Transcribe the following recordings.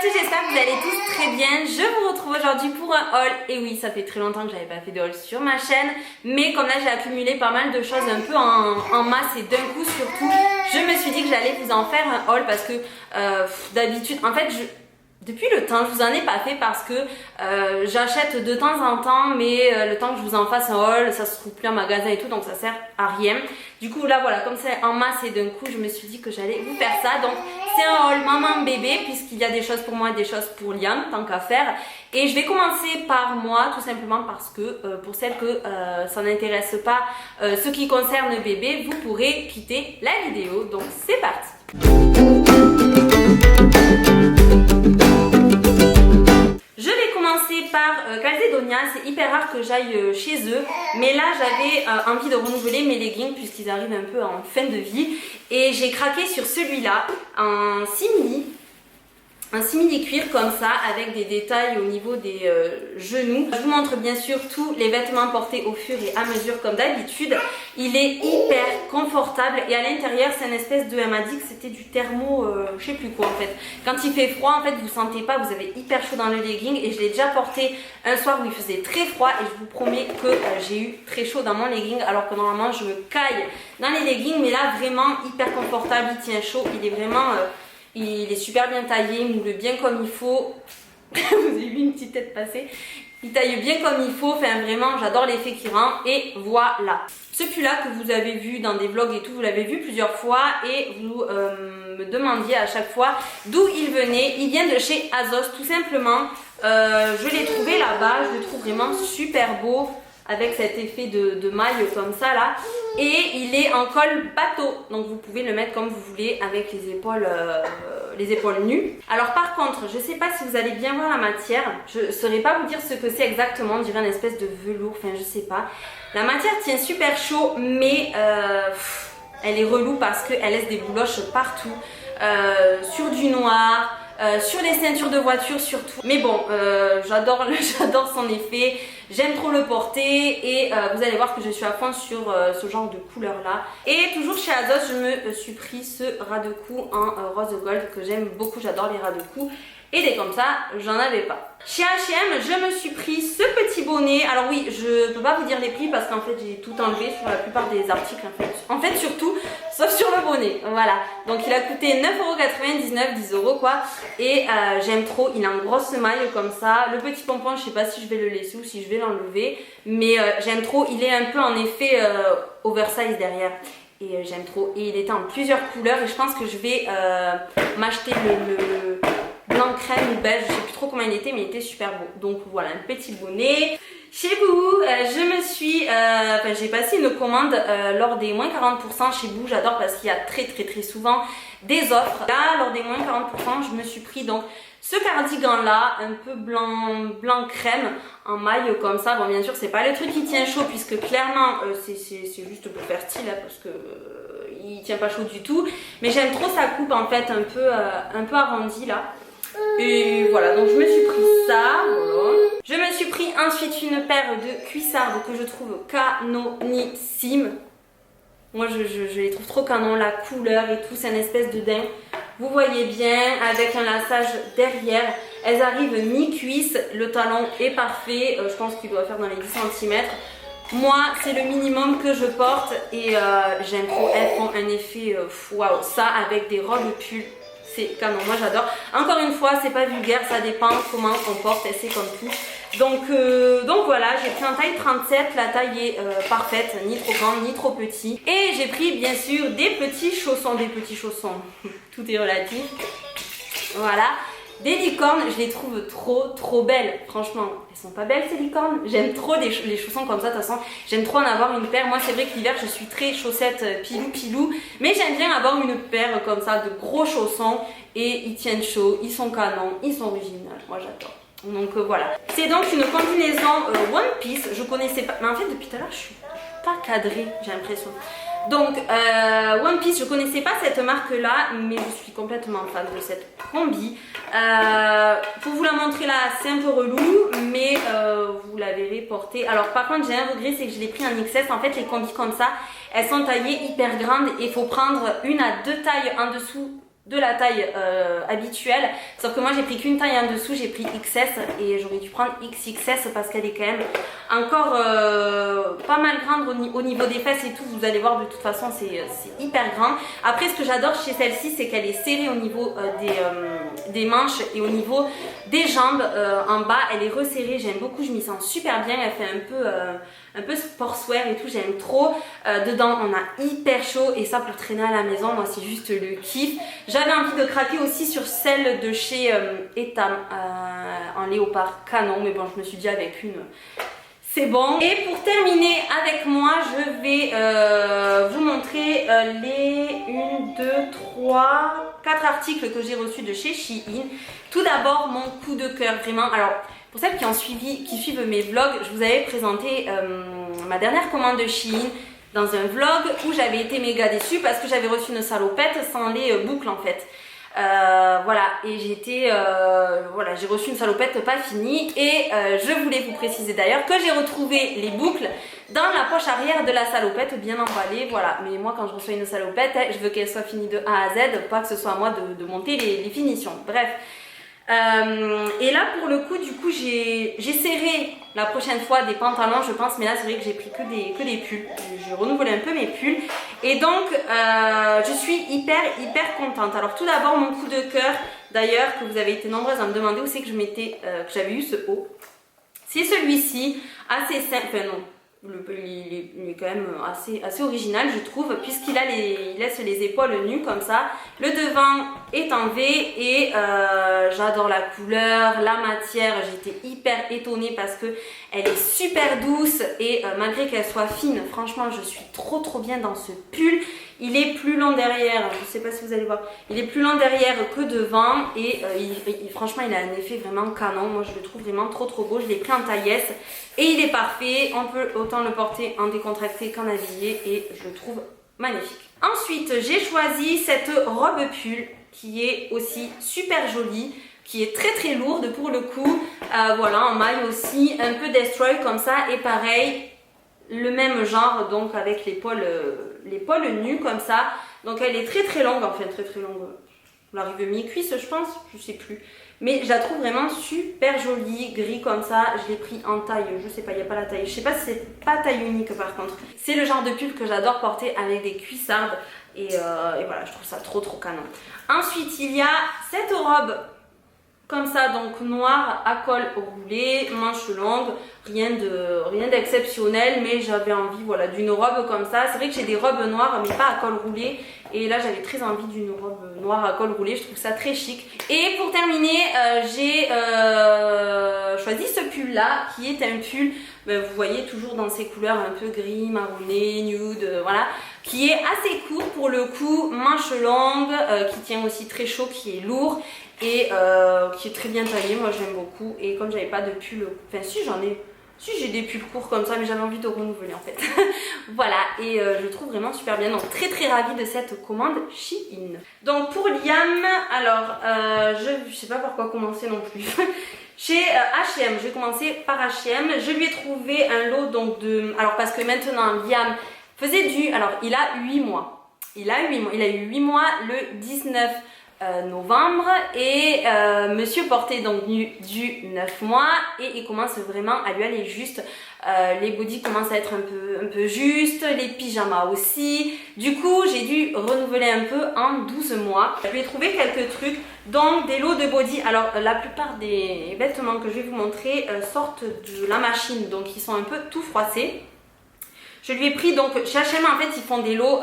tous, j'espère que vous allez tous très bien. Je vous retrouve aujourd'hui pour un haul. Et oui, ça fait très longtemps que j'avais pas fait de haul sur ma chaîne. Mais comme là j'ai accumulé pas mal de choses un peu en masse et d'un coup surtout, je me suis dit que j'allais vous en faire un haul parce que d'habitude, en fait, depuis le temps, je vous en ai pas fait parce que j'achète de temps en temps, mais le temps que je vous en fasse un haul, ça se trouve plus en magasin et tout, donc ça sert à rien. Du coup là voilà, comme c'est en masse et d'un coup, je me suis dit que j'allais vous faire ça. Donc c'est un haul maman bébé puisqu'il y a des choses pour moi et des choses pour Liam, tant qu'à faire. Et je vais commencer par moi, tout simplement parce que pour celles que ça n'intéresse pas ce qui concerne bébé, vous pourrez quitter la vidéo. Donc c'est parti. Je vais commencer par Calzedonia. C'est hyper rare que j'aille chez eux, mais là j'avais envie de renouveler mes leggings puisqu'ils arrivent un peu en fin de vie et j'ai craqué sur celui-là, un simili cuir comme ça avec des détails au niveau des genoux. Je vous montre bien sûr tous les vêtements portés au fur et à mesure comme d'habitude. Il est hyper confortable et à l'intérieur c'est une espèce de, elle m'a dit que c'était du thermo, je sais plus quoi en fait. Quand il fait froid en fait vous sentez pas, vous avez hyper chaud dans le legging et je l'ai déjà porté un soir où il faisait très froid et je vous promets que j'ai eu très chaud dans mon legging alors que normalement je me caille dans les leggings, mais là vraiment hyper confortable, il tient chaud, il est vraiment... il est super bien taillé, il moule bien comme il faut. Vous avez vu une petite tête passer. Il taille bien comme il faut, enfin vraiment j'adore l'effet qui rend. Et voilà. Ce pull là que vous avez vu dans des vlogs et tout, vous l'avez vu plusieurs fois et vous me demandiez à chaque fois d'où il venait. Il vient de chez Azos tout simplement. Je l'ai trouvé là-bas, je le trouve vraiment super beau avec cet effet de maille comme ça là, et il est en col bateau, donc vous pouvez le mettre comme vous voulez avec les épaules nues. Alors par contre, je sais pas si vous allez bien voir la matière, je saurais pas vous dire ce que c'est exactement, on dirait une espèce de velours, enfin je sais pas. La matière tient super chaud, mais elle est relou parce qu'elle laisse des bouloches partout, sur du noir, sur les ceintures de voiture surtout. Mais bon, j'adore son effet, j'aime trop le porter et vous allez voir que je suis à fond sur ce genre de couleur là. Et toujours chez Azos, je me suis pris ce ras de cou en rose gold que j'aime beaucoup, j'adore les ras de cou. Et des comme ça, j'en avais pas. Chez H&M, je me suis pris ce petit bonnet. Alors oui, je peux pas vous dire les prix parce qu'en fait j'ai tout enlevé sur la plupart des articles en fait surtout, sauf sur le bonnet. Voilà, donc il a coûté 9,99€, 10 € quoi. Et j'aime trop, il a une grosse maille comme ça. Le petit pompon, je sais pas si je vais le laisser ou si je vais l'enlever. Mais j'aime trop, il est un peu en effet oversize derrière. Et j'aime trop. Et il était en plusieurs couleurs et je pense que je vais m'acheter le blanc crème ou beige, je sais plus trop comment il était, mais il était super beau. Donc voilà, un petit bonnet. Chez Boohoo, je me suis, j'ai passé une commande lors des moins 40% chez Boohoo. J'adore parce qu'il y a très souvent des offres. Là, lors des moins 40%, je me suis pris donc ce cardigan là, un peu blanc crème en maille comme ça. Bon, bien sûr, c'est pas le truc qui tient chaud puisque clairement c'est juste pour faire style hein, parce que il tient pas chaud du tout. Mais j'aime trop sa coupe en fait, un peu arrondie là. Et voilà, donc je me suis pris ça, voilà. Je me suis pris ensuite une paire de cuissardes que je trouve canonissimes. Moi je les trouve trop canon, la couleur et tout, c'est une espèce de dingue. Vous voyez bien, avec un laçage derrière. Elles arrivent mi-cuisse, le talon est parfait, je pense qu'il doit faire dans les 10 cm. Moi c'est le minimum que je porte et j'aime trop, elles font un effet waouh, ça avec des robes pull. C'est canon, moi j'adore. Encore une fois, c'est pas vulgaire, ça dépend comment on porte, c'est comme tout. Donc voilà, j'ai pris en taille 37, la taille est parfaite, ni trop grande, ni trop petit. Et j'ai pris bien sûr des petits chaussons, tout est relatif. Voilà. Des licornes, je les trouve trop belles. Franchement, elles sont pas belles ces licornes. J'aime trop les chaussons comme ça, de toute façon. J'aime trop en avoir une paire. Moi, c'est vrai que l'hiver, je suis très chaussette pilou. Mais j'aime bien avoir une paire comme ça de gros chaussons. Et ils tiennent chaud, ils sont canons, ils sont originaux. Moi, j'adore. Donc voilà. C'est donc une combinaison One Piece. Je connaissais pas. Mais en fait, depuis tout à l'heure, je suis pas cadrée, j'ai l'impression. Donc One Piece, je connaissais pas cette marque là, mais je suis complètement fan de cette combi. Pour vous la montrer là, c'est un peu relou, mais vous la verrez porter. Alors par contre j'ai un regret, c'est que je l'ai pris en XS. En fait les combis comme ça, elles sont taillées hyper grandes et il faut prendre une à deux tailles en dessous de la taille habituelle, sauf que moi j'ai pris qu'une taille en dessous, j'ai pris XS et j'aurais dû prendre XXS parce qu'elle est quand même encore pas mal grande au niveau des fesses et tout. Vous allez voir, de toute façon c'est hyper grand. Après, ce que j'adore chez celle-ci, c'est qu'elle est serrée au niveau des manches et au niveau des jambes. En bas elle est resserrée, j'aime beaucoup, je m'y sens super bien. Elle fait un peu sportswear et tout, j'aime trop. Dedans on a hyper chaud et ça, pour traîner à la maison, moi c'est juste le kiff. J'avais envie de craquer aussi sur celle de chez Etam en léopard canon, mais bon, je me suis dit avec une c'est bon. Et pour terminer avec moi, je vais vous montrer les 1, 2, 3, 4 articles que j'ai reçus de chez Shein. Tout d'abord, mon coup de cœur, vraiment. Alors, pour celles qui suivent mes vlogs, je vous avais présenté ma dernière commande de Shein dans un vlog où j'avais été méga déçue parce que j'avais reçu une salopette sans les boucles en fait. Voilà, et voilà, j'ai reçu une salopette pas finie et je voulais vous préciser d'ailleurs que j'ai retrouvé les boucles dans la poche arrière de la salopette bien emballée. Voilà, mais moi quand je reçois une salopette, je veux qu'elle soit finie de A à Z, pas que ce soit à moi de monter les finitions. Bref. Et là pour le coup, du coup j'ai serré la prochaine fois des pantalons je pense, mais là c'est vrai que j'ai pris que des pulls. J'ai renouvelé un peu mes pulls et donc je suis hyper contente. Alors tout d'abord, mon coup de cœur d'ailleurs, que vous avez été nombreuses à me demander où c'est que que j'avais eu ce haut, c'est celui-ci, assez simple, enfin non, il est quand même assez original je trouve, puisqu'il laisse les épaules nues comme ça. Le devant est en V et j'adore la couleur, la matière. J'étais hyper étonnée parce que elle est super douce et malgré qu'elle soit fine, franchement je suis trop bien dans ce pull. Il est plus long derrière, je sais pas si vous allez voir, il est plus long derrière que devant et franchement il a un effet vraiment canon. Moi je le trouve vraiment trop beau. Je l'ai pris en taille S et il est parfait. On peut autant le porter en décontracté qu'en habillé et je le trouve magnifique. Ensuite j'ai choisi cette robe pull qui est aussi super jolie, qui est très lourde pour le coup. Voilà, en maille aussi, un peu destroy comme ça et pareil, le même genre, donc avec l'épaule nue comme ça. Donc elle est très longue, enfin très longue, elle arrive mi-cuisse je pense, je sais plus, mais je la trouve vraiment super jolie, gris comme ça. Je l'ai pris en taille, je sais pas, il n'y a pas la taille, je sais pas si c'est pas taille unique par contre. C'est le genre de pull que j'adore porter avec des cuissardes et voilà, je trouve ça trop canon. Ensuite il y a cette robe comme ça, donc noir à col roulé, manches longues, rien d'exceptionnel, mais j'avais envie, voilà, d'une robe comme ça. C'est vrai que j'ai des robes noires mais pas à col roulé et là j'avais très envie d'une robe noire à col roulé, je trouve ça très chic. Et pour terminer, j'ai choisi ce pull là qui est un pull, vous voyez, toujours dans ces couleurs un peu gris, marronné, nude, voilà, qui est assez court pour le coup, manches longues, qui tient aussi très chaud, qui est lourd et qui est très bien taillé. Moi j'aime beaucoup. Et comme j'avais pas de pull, enfin si j'ai des pulls courts comme ça, mais j'avais envie de renouveler en fait. Voilà, et je le trouve vraiment super bien. Donc très ravie de cette commande Shein. Donc pour Liam, alors je sais pas par quoi commencer non plus. Chez H&M, je vais commencer par H&M. Je lui ai trouvé un lot donc alors parce que maintenant Liam faisait alors il a 8 mois. Il a eu 8 mois le 19 novembre et monsieur portait donc du 9 mois et il commence vraiment à lui aller juste. Les bodys commencent à être un peu justes, les pyjamas aussi. Du coup j'ai dû renouveler un peu en 12 mois. Je lui ai trouvé quelques trucs, donc des lots de body. Alors la plupart des vêtements que je vais vous montrer sortent de la machine, donc ils sont un peu tout froissés. Je lui ai pris, donc chez H&M en fait ils font des lots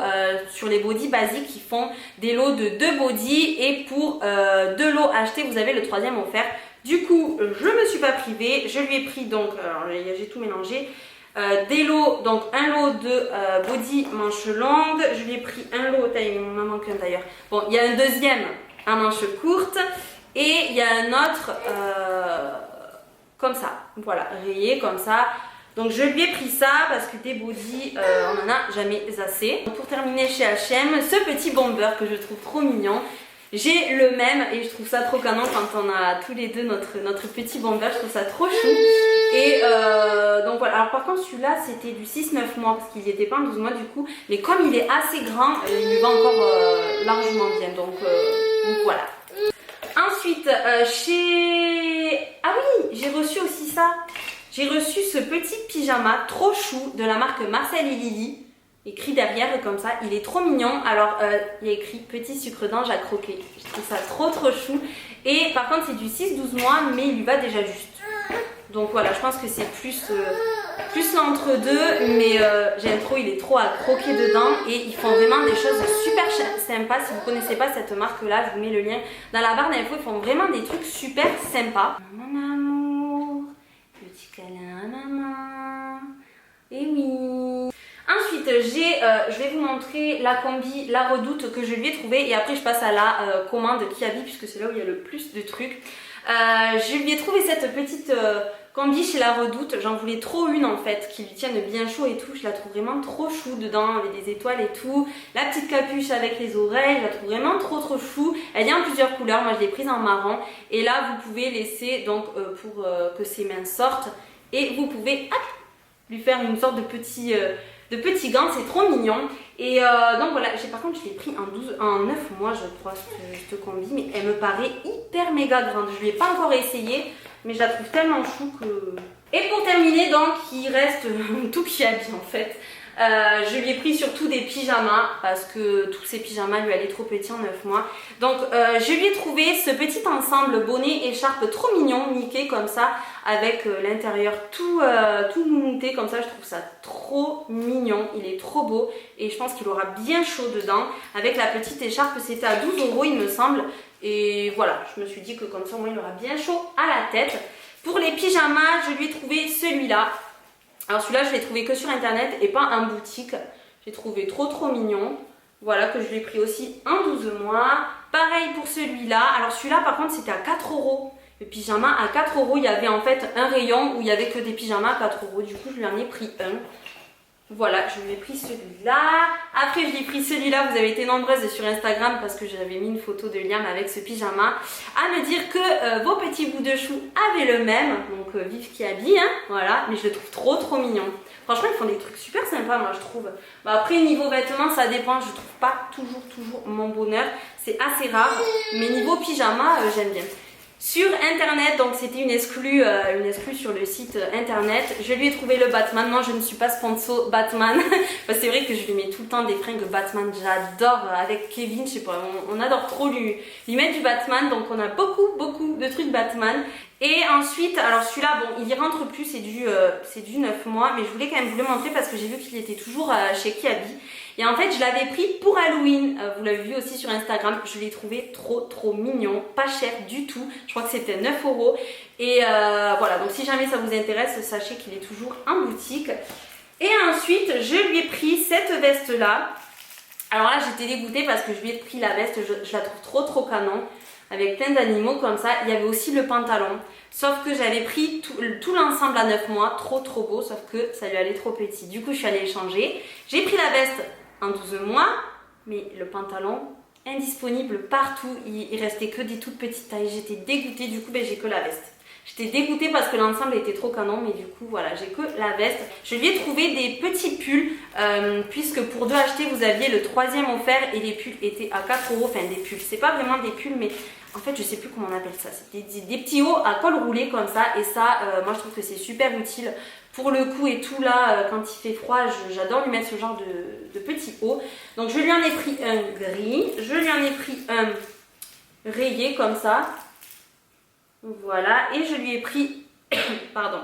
sur les bodys basiques, ils font des lots de 2 bodys et pour 2 lots achetés vous avez le 3e offert. Du coup je me suis pas privée, je lui ai pris donc, j'ai tout mélangé, des lots, donc un lot de body manches longues, je lui ai pris un lot, il m'en manque un d'ailleurs, bon il y a un deuxième à manches courtes et il y a un autre comme ça, voilà, rayé comme ça. Donc je lui ai pris ça parce que des bodys, on en a jamais assez. Pour terminer chez H&M, ce petit bomber que je trouve trop mignon. J'ai le même et je trouve ça trop canon quand on a tous les deux notre petit bomber, je trouve ça trop chou. Et donc voilà, alors par contre celui-là c'était du 6-9 mois parce qu'il n'y était pas en 12 mois du coup, mais comme il est assez grand, il lui va encore largement bien, donc voilà. Ensuite, ah oui, j'ai reçu aussi ça. J'ai reçu ce petit pyjama trop chou de la marque Marcel et Lily. Écrit derrière comme ça, il est trop mignon. Alors, il y a écrit petit sucre d'ange à croquer. Je trouve ça trop chou. Et par contre, c'est du 6-12 mois, mais il lui va déjà juste. Donc voilà, je pense que c'est plus l'entre-deux, mais j'aime trop, il est trop à croquer dedans et ils font vraiment des choses super sympas. Si vous ne connaissez pas cette marque-là, je vous mets le lien dans la barre d'infos. Ils font vraiment des trucs super sympas. Mon amour, petit câlin à maman. Et oui. Ensuite, je vais vous montrer la combi La Redoute que je lui ai trouvée et après je passe à la commande Kiabi puisque c'est là où il y a le plus de trucs. Je lui ai trouvé cette petite combi chez La Redoute, j'en voulais trop une en fait, qui lui tienne bien chaud et tout, je la trouve vraiment trop chou dedans avec des étoiles et tout. La petite capuche avec les oreilles, je la trouve vraiment trop chou. Elle est en plusieurs couleurs, moi je l'ai prise en marron et là vous pouvez laisser donc pour que ses mains sortent et vous pouvez lui faire une sorte de petit gants, c'est trop mignon. Et donc voilà, par contre je l'ai pris en 9 mois je crois cette combi, mais elle me paraît hyper méga grande. Je ne l'ai pas encore essayé, mais je la trouve tellement chou que... Et pour terminer donc, il reste tout Kiabi en fait. Je lui ai pris surtout des pyjamas parce que tous ces pyjamas lui allaient trop petits en 9 mois. Donc je lui ai trouvé ce petit ensemble bonnet écharpe trop mignon, Mickey comme ça, avec l'intérieur tout moumounté comme ça. Je trouve ça trop mignon, il est trop beau et je pense qu'il aura bien chaud dedans. Avec la petite écharpe, c'était à 12 € il me semble. Et voilà, je me suis dit que comme ça au moins il aura bien chaud à la tête. Pour les pyjamas, je lui ai trouvé celui-là. Alors celui-là, je l'ai trouvé que sur internet et pas en boutique. J'ai trouvé trop mignon. Voilà, que je lui ai pris aussi en 12 mois. Pareil pour celui-là. Alors celui-là, par contre, c'était à 4 €. Le pyjama à 4 €. Il y avait en fait un rayon où il n'y avait que des pyjamas à 4 €. Du coup, je lui en ai pris un. Voilà, je lui ai pris celui-là. Après, je lui ai pris celui-là. Vous avez été nombreuses sur Instagram parce que j'avais mis une photo de Liam avec ce pyjama. À me dire que vos petits bouts de chou avaient le même. Donc, vive Kiabi, hein. Voilà, mais je le trouve trop mignon. Franchement, ils font des trucs super sympas, moi, je trouve. Bah, après, niveau vêtements, ça dépend. Je trouve pas toujours mon bonheur. C'est assez rare. Mais niveau pyjama, j'aime bien. Sur internet, donc c'était une exclue sur le site internet. Je lui ai trouvé le Batman. Moi, je ne suis pas sponsor Batman. C'est vrai que je lui mets tout le temps des fringues Batman. J'adore. Avec Kevin, je sais pas, on adore trop lui mettre du Batman. Donc on a beaucoup de trucs Batman. Et ensuite, alors celui-là, bon, il y rentre plus, c'est du 9 mois. Mais je voulais quand même vous le montrer parce que j'ai vu qu'il était toujours chez Kiabi. Et en fait, je l'avais pris pour Halloween. Vous l'avez vu aussi sur Instagram. Je l'ai trouvé trop mignon. Pas cher du tout. Je crois que c'était 9 €. Et voilà, donc si jamais ça vous intéresse, sachez qu'il est toujours en boutique. Et ensuite, je lui ai pris cette veste-là. Alors là, j'étais dégoûtée parce que je lui ai pris la veste. Je la trouve trop canon. Avec plein d'animaux comme ça. Il y avait aussi le pantalon. Sauf que j'avais pris tout l'ensemble à 9 mois. Trop beau. Sauf que ça lui allait trop petit. Du coup, je suis allée échanger. J'ai pris la veste en 12 mois. Mais le pantalon, indisponible partout. Il restait que des toutes petites tailles. J'étais dégoûtée. Du coup, j'ai que la veste. J'étais dégoûtée parce que l'ensemble était trop canon, mais du coup voilà, j'ai que la veste. Je lui ai trouvé des petits pulls, puisque pour 2 achetés vous aviez le 3e offert et les pulls étaient à 4 €. Enfin des pulls, c'est pas vraiment des pulls, mais en fait je sais plus comment on appelle ça. C'est des petits hauts à col roulé comme ça, et ça moi je trouve que c'est super utile. Pour le coup et tout là, quand il fait froid, j'adore lui mettre ce genre de petits hauts. Donc je lui en ai pris un gris, je lui en ai pris un rayé comme ça. Voilà, et je lui ai pris, pardon,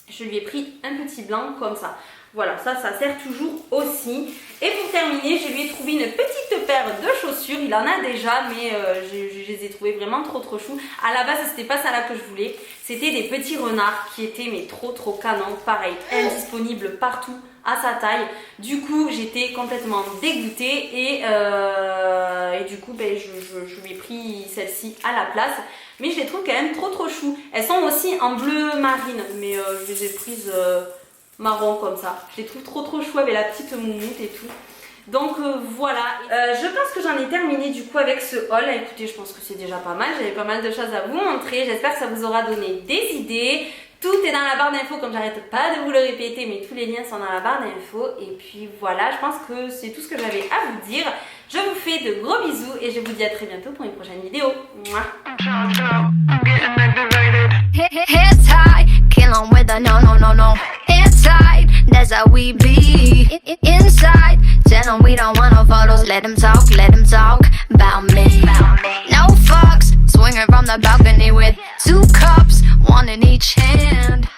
je lui ai pris un petit blanc comme ça. Voilà, ça sert toujours aussi. Et pour terminer, je lui ai trouvé une petite paire de chaussures. Il en a déjà, mais je les ai trouvées vraiment trop chou. À la base, c'était pas ça là que je voulais. C'était des petits renards qui étaient mais trop canon. Pareil, indisponibles partout à sa taille. Du coup, j'étais complètement dégoûtée et du coup, je lui ai pris celle-ci à la place. Mais je les trouve quand même trop chou. Elles sont aussi en bleu marine, mais je les ai prises marron comme ça. Je les trouve trop chou avec la petite moumoute et tout. Donc voilà, je pense que j'en ai terminé du coup avec ce haul. Écoutez, je pense que c'est déjà pas mal, j'avais pas mal de choses à vous montrer. J'espère que ça vous aura donné des idées. Tout est dans la barre d'infos, comme j'arrête pas de vous le répéter, mais tous les liens sont dans la barre d'infos. Et puis voilà, je pense que c'est tout ce que j'avais à vous dire. Je vous fais de gros bisous et je vous dis à très bientôt pour une prochaine vidéo. Mouah. Heads high, kill 'em with a no, no, no, no. Inside, that's how we be. Inside, tell 'em we don't want no photos. Let 'em talk about me. No fucks, swinging from the balcony with 2 cups, 1 in each hand.